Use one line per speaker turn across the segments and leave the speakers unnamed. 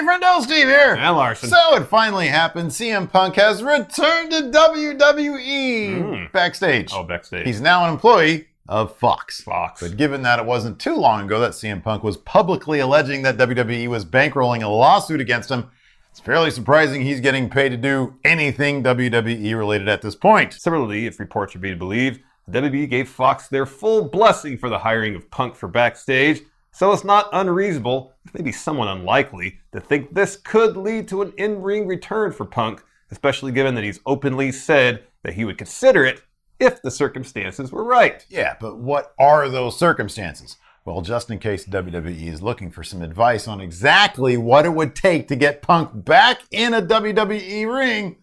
friendo, Steve here.
And Larson.
So it finally happened. CM Punk has returned to WWE backstage.
Oh, backstage.
He's now an employee of Fox.
Fox.
But given that it wasn't too long ago that CM Punk was publicly alleging that WWE was bankrolling a lawsuit against him, it's fairly surprising he's getting paid to do anything WWE related at this point.
Similarly, if reports are being believed, WWE gave Fox their full blessing for the hiring of Punk for backstage, so it's not unreasonable, maybe somewhat unlikely, to think this could lead to an in-ring return for Punk, especially given that he's openly said that he would consider it if the circumstances were right.
Yeah, but what are those circumstances? Well, just in case WWE is looking for some advice on exactly what it would take to get Punk back in a WWE ring,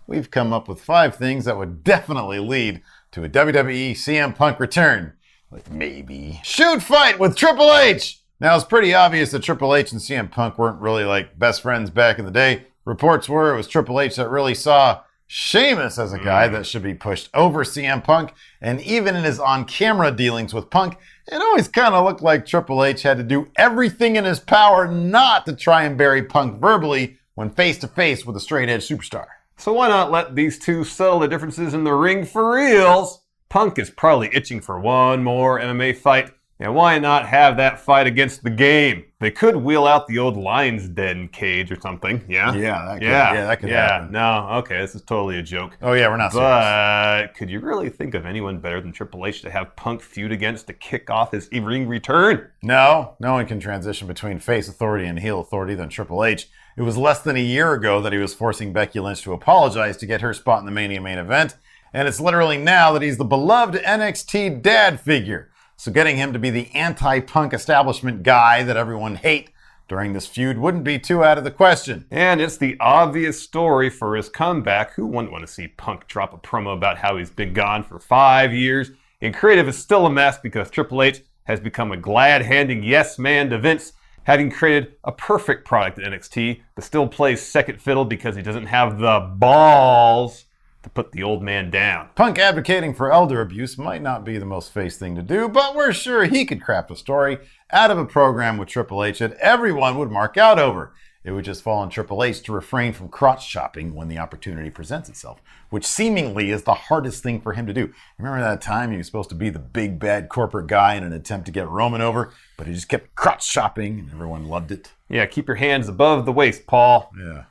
we've come up with 5 things that would definitely lead to a WWE CM Punk return. Like maybe shoot fight with Triple H. Now, it's pretty obvious that Triple H and CM Punk weren't really like best friends back in the day. Reports were it was Triple H that really saw Sheamus as a guy that should be pushed over CM Punk. And even in his on-camera dealings with Punk, it always kind of looked like Triple H had to do everything in his power not to try and bury Punk verbally when face-to-face with a straight-edge superstar.
So why not let these two settle the differences in the ring for reals? Punk is probably itching for one more MMA fight, and why not have that fight against the game? They could wheel out the old Lion's Den cage or something, yeah?
That could happen.
No, okay, this is totally a joke.
Oh yeah, we're not serious.
But could you really think of anyone better than Triple H to have Punk feud against to kick off his in-ring return?
No one can transition between face authority and heel authority than Triple H. It was less than a year ago that he was forcing Becky Lynch to apologize to get her spot in the Mania main event. And it's literally now that he's the beloved NXT dad figure. So getting him to be the anti-Punk establishment guy that everyone hate during this feud wouldn't be too out of the question.
And it's the obvious story for his comeback. Who wouldn't want to see Punk drop a promo about how he's been gone for 5 years? And creative is still a mess because Triple H has become a glad-handing yes man to Vince, having created a perfect product at NXT, but still plays second fiddle because he doesn't have the balls to put the old man down.
Punk advocating for elder abuse might not be the most face thing to do, but we're sure he could craft a story out of a program with Triple H that everyone would mark out over. It would just fall on Triple H to refrain from crotch chopping when the opportunity presents itself, which seemingly is the hardest thing for him to do. Remember that time he was supposed to be the big bad corporate guy in an attempt to get Roman over, but he just kept crotch chopping and everyone loved it?
Yeah, keep your hands above the waist, Paul.
Yeah.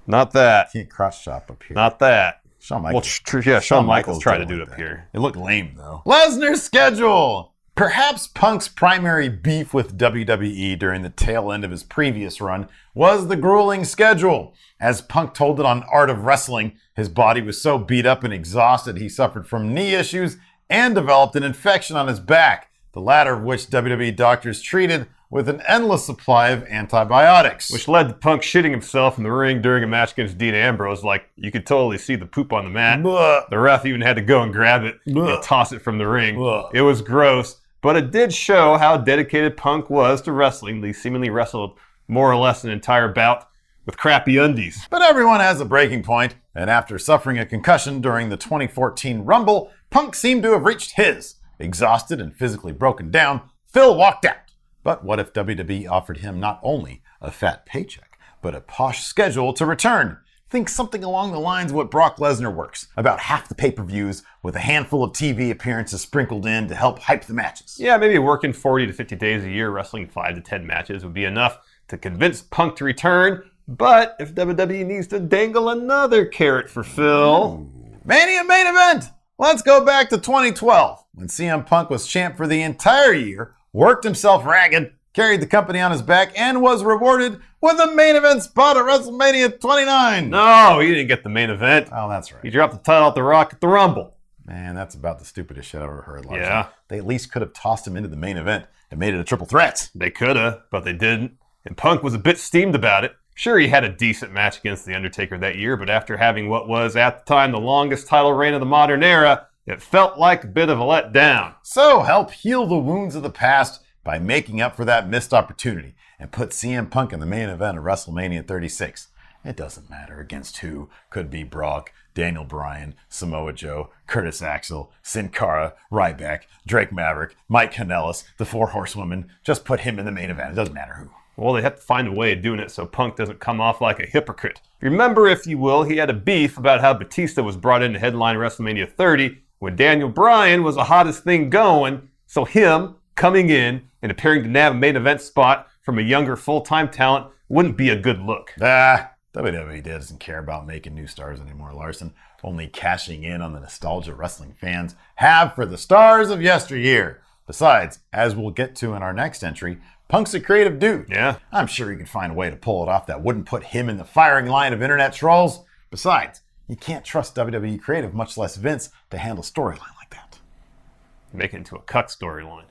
Not that.
Can't crotch chop up here.
Not that.
Shawn Michaels.
Well, Shawn Michaels tried to do it up here.
It looked lame, though. Lesnars Schedule! Perhaps Punk's primary beef with WWE during the tail end of his previous run was the grueling schedule. As Punk told it on Art of Wrestling, his body was so beat up and exhausted he suffered from knee issues and developed an infection on his back, the latter of which WWE doctors treated with an endless supply of antibiotics.
Which led to Punk shitting himself in the ring during a match against Dean Ambrose. Like, you could totally see the poop on the mat.
Blah.
The ref even had to go and grab it and toss it from the ring. It was gross, but it did show how dedicated Punk was to wrestling. He seemingly wrestled more or less an entire bout with crappy undies.
But everyone has a breaking point, and after suffering a concussion during the 2014 Rumble, Punk seemed to have reached his. Exhausted and physically broken down, Phil walked out. But what if WWE offered him not only a fat paycheck, but a posh schedule to return? Think something along the lines of what Brock Lesnar works. About half the pay-per-views with a handful of TV appearances sprinkled in to help hype the matches.
Yeah, maybe working 40 to 50 days a year, wrestling 5 to 10 matches would be enough to convince Punk to return. But if WWE needs to dangle another carrot for Phil...
Mania main event! Let's go back to 2012, when CM Punk was champ for the entire year, worked himself ragged, carried the company on his back, and was rewarded with a main event spot at WrestleMania 29.
No, he didn't get the main event.
Oh, that's right.
He dropped the title at The Rock at the Rumble.
Man, that's about the stupidest shit I've ever heard, Larson.
Yeah.
They at least could have tossed him into the main event and made it a triple threat.
They coulda, but they didn't. And Punk was a bit steamed about it. Sure, he had a decent match against The Undertaker that year, but after having what was, at the time, the longest title reign of the modern era, it felt like a bit of a letdown.
So help heal the wounds of the past by making up for that missed opportunity and put CM Punk in the main event of WrestleMania 36. It doesn't matter against who. Could be Brock, Daniel Bryan, Samoa Joe, Curtis Axel, Sin Cara, Ryback, Drake Maverick, Mike Kanellis, the Four Horsewomen. Just put him in the main event. It doesn't matter who.
Well, they have to find a way of doing it so Punk doesn't come off like a hypocrite. Remember, if you will, he had a beef about how Batista was brought in to headline WrestleMania 30 when Daniel Bryan was the hottest thing going, so him coming in and appearing to nab a main event spot from a younger full-time talent wouldn't be a good look.
WWE doesn't care about making new stars anymore, Larson. Only cashing in on the nostalgia wrestling fans have for the stars of yesteryear. Besides, as we'll get to in our next entry, Punk's a creative dude.
Yeah.
I'm sure he could find a way to pull it off that wouldn't put him in the firing line of internet trolls. Besides, you can't trust WWE creative, much less Vince, to handle a storyline like that.
Make it into a cuck storyline.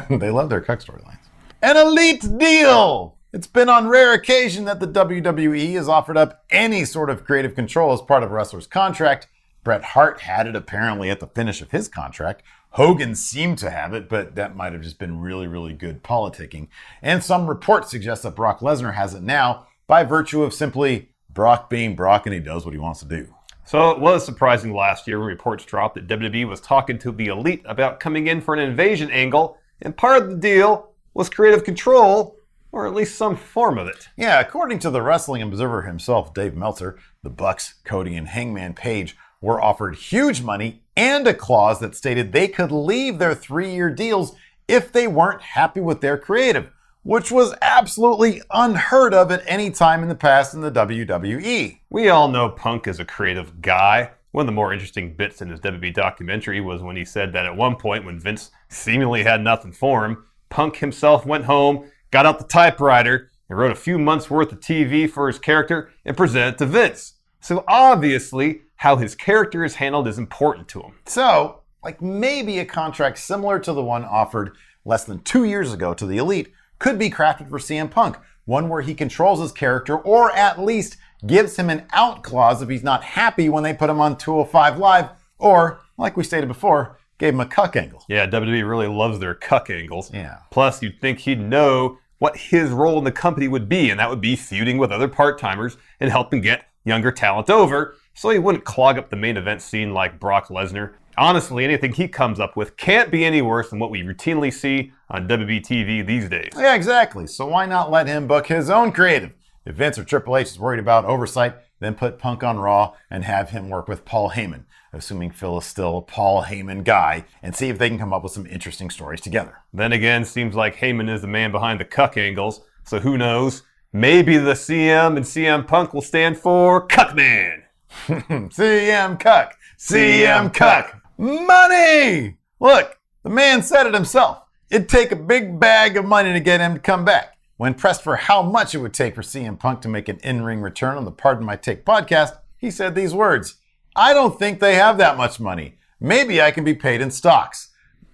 They love their cuck storylines. An elite deal! It's been on rare occasion that the WWE has offered up any sort of creative control as part of a wrestler's contract. Bret Hart had it apparently at the finish of his contract. Hogan seemed to have it, but that might have just been really, really good politicking. And some reports suggest that Brock Lesnar has it now by virtue of simply Brock being Brock and he does what he wants to do.
So it was surprising last year when reports dropped that WWE was talking to the Elite about coming in for an invasion angle, and part of the deal was creative control, or at least some form of it.
Yeah, according to the Wrestling Observer himself, Dave Meltzer, the Bucks, Cody, and Hangman Page were offered huge money and a clause that stated they could leave their 3-year deals if they weren't happy with their creative, which was absolutely unheard of at any time in the past in the WWE.
We all know Punk is a creative guy. One of the more interesting bits in his WWE documentary was when he said that at one point when Vince seemingly had nothing for him, Punk himself went home, got out the typewriter, and wrote a few months worth of TV for his character and presented it to Vince. So obviously, how his character is handled is important to him.
So, like maybe a contract similar to the one offered less than 2 years ago to the Elite could be crafted for CM Punk. One where he controls his character or at least gives him an out clause if he's not happy when they put him on 205 Live or, like we stated before, gave him a cuck angle.
Yeah, WWE really loves their cuck angles.
Yeah.
Plus, you'd think he'd know what his role in the company would be, and that would be feuding with other part-timers and helping get younger talent over, so he wouldn't clog up the main event scene like Brock Lesnar. Honestly, anything he comes up with can't be any worse than what we routinely see on WWE TV these days.
Yeah, exactly. So why not let him book his own creative? If Vince or Triple H is worried about oversight, then put Punk on Raw and have him work with Paul Heyman, assuming Phil is still a Paul Heyman guy, and see if they can come up with some interesting stories together.
Then again, seems like Heyman is the man behind the cuck angles, so who knows? Maybe the CM and CM Punk will stand for Cuckman.
CM Cuck. CM Cuck. Money! Look, the man said it himself. It'd take a big bag of money to get him to come back. When pressed for how much it would take for CM Punk to make an in-ring return on the Pardon My Take podcast, he said these words: I don't think they have that much money. Maybe I can be paid in stocks.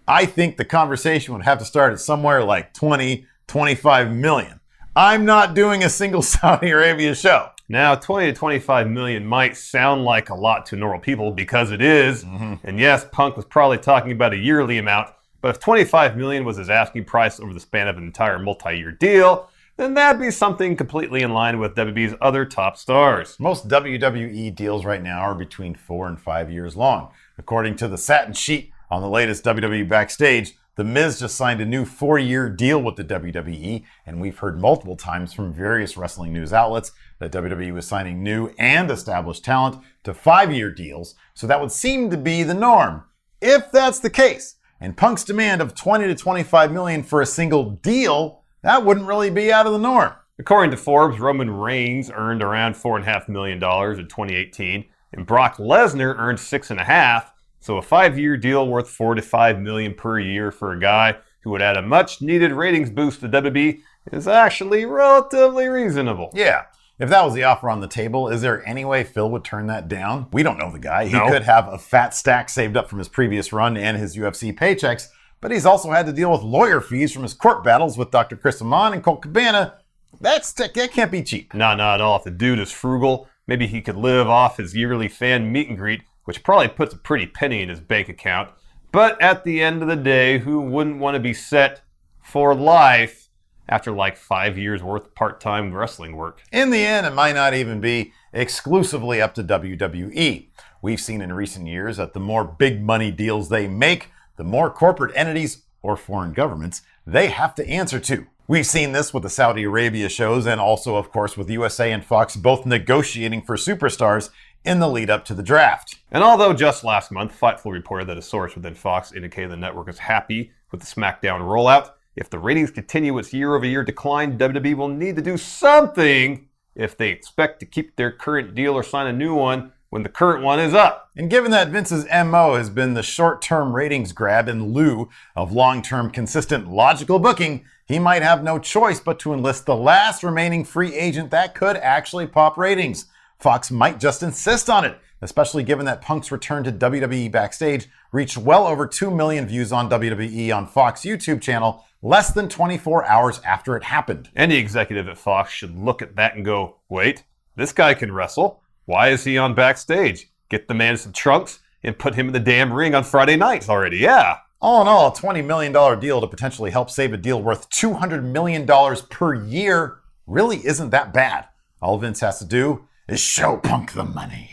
I think the conversation would have to start at somewhere like 20, 25 million. I'm not doing a single Saudi Arabia show.
Now, 20 to 25 million might sound like a lot to normal people because it is. And yes, Punk was probably talking about a yearly amount, but if 25 million was his asking price over the span of an entire multi-year deal, then that'd be something completely in line with WWE's other top stars.
Most WWE deals right now are between 4 and 5 years long. According to the satin sheet on the latest WWE Backstage, The Miz just signed a new 4-year deal with the WWE, and we've heard multiple times from various wrestling news outlets that WWE was signing new and established talent to 5-year deals, so that would seem to be the norm. If that's the case, and Punk's demand of 20 to 25 million for a single deal, that wouldn't really be out of the norm.
According to Forbes, Roman Reigns earned around $4.5 million in 2018, and Brock Lesnar earned $6.5. So a 5-year deal worth $4 to $5 million per year for a guy who would add a much-needed ratings boost to WWE is actually relatively reasonable.
Yeah. If that was the offer on the table, is there any way Phil would turn that down? We don't know the guy. He could have a fat stack saved up from his previous run and his UFC paychecks, but he's also had to deal with lawyer fees from his court battles with Dr. Chris Amon and Colt Cabana. That can't be cheap.
Not at all. If the dude is frugal, maybe he could live off his yearly fan meet and greet, which probably puts a pretty penny in his bank account. But at the end of the day, who wouldn't want to be set for life after like 5 years worth of part-time wrestling work?
In the end, it might not even be exclusively up to WWE. We've seen in recent years that the more big money deals they make, the more corporate entities or foreign governments they have to answer to. We've seen this with the Saudi Arabia shows and also, of course, with USA and Fox both negotiating for superstars in the lead up to the draft.
And although just last month, Fightful reported that a source within Fox indicated the network is happy with the SmackDown rollout, if the ratings continue its year-over-year decline, WWE will need to do something if they expect to keep their current deal or sign a new one when the current one is up.
And given that Vince's MO has been the short-term ratings grab in lieu of long-term consistent logical booking, he might have no choice but to enlist the last remaining free agent that could actually pop ratings. Fox might just insist on it, especially given that Punk's return to WWE Backstage reached well over 2 million views on WWE on Fox YouTube channel less than 24 hours after it happened.
Any executive at Fox should look at that and go, wait, this guy can wrestle. Why is he on Backstage? Get the man some trunks and put him in the damn ring on Friday nights already, yeah.
All in all, a $20 million deal to potentially help save a deal worth $200 million per year really isn't that bad. All Vince has to do is show Punk the money.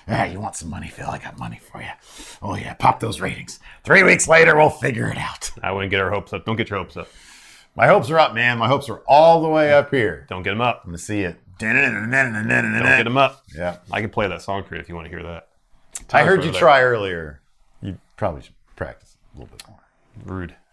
Yeah, you want some money, Phil? I got money for you. Oh yeah, pop those ratings. 3 weeks later, we'll figure it out.
I wouldn't get our hopes up. Don't get your hopes up.
My hopes are up, man. My hopes are all the way up here.
Don't get them up.
I'm going to see it.
Don't get them up.
Yeah.
I can play that song for you if you want to hear that.
I heard you try earlier. You probably should practice a little bit more.
Rude.